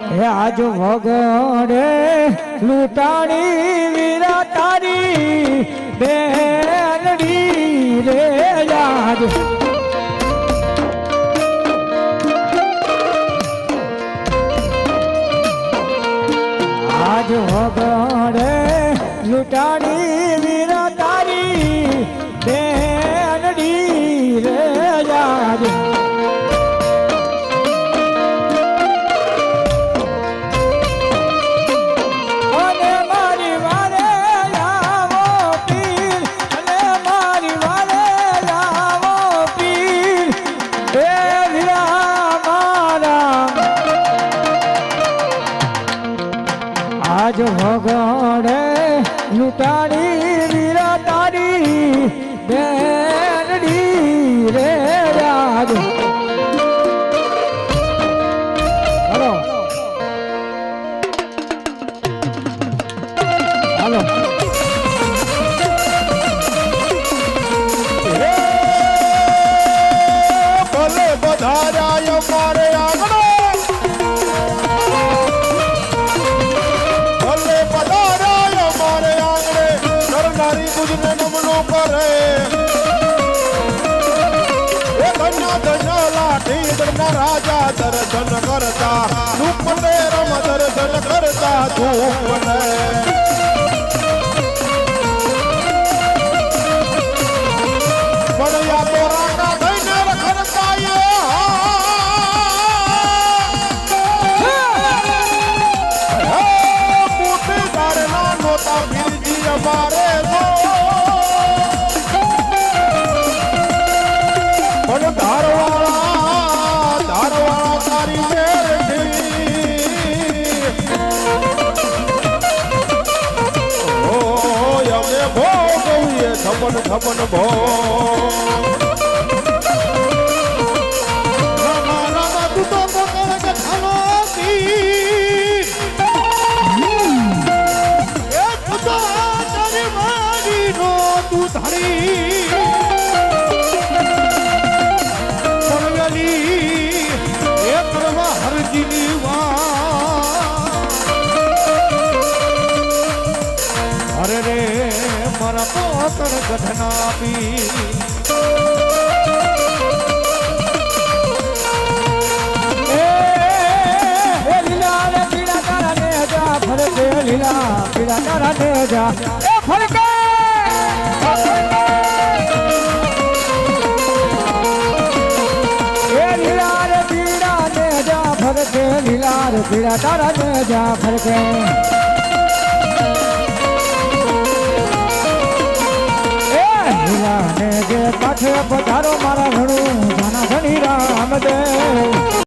હે આજ વગડે લૂંટાણી વીરા તારી બેનડી રે યાદ આજ વગડે લૂંટાણી વીરા તારી બેનડી રે યાદ આજ વગડે લૂંટાણી વીરા તારી બેનડી રે યાદ હાલો હાલો ભલે વધારાય મારે આગળ तुझने नमनो करे ए धन्य धन्य लाठी धन्य राजा दर्शन करता धूप ने रम दर्शन करता धूप ने बड़िया तो राका धन्य रखता ये मोटे दारना नोता फिर जी हमारे धारवाड़ा तारी ओ यमे भो गौये धपन धपन भो रामा रामा तू तो पकड़ के थालोती ए खुदा तारी मारी नो तू धारी अरे रे मरा पोतर गधना भी लीला रे पीड़ा तारा ने जा फड़के लीला पीड़ा तारा ने जा ए फड़के लीला रे पीड़ा ने जा फड़के लीला रे पीड़ा तारा ने जा फड़के ને જે પાછે પધારો મારા ઘણું જાના ઘણી રામ દે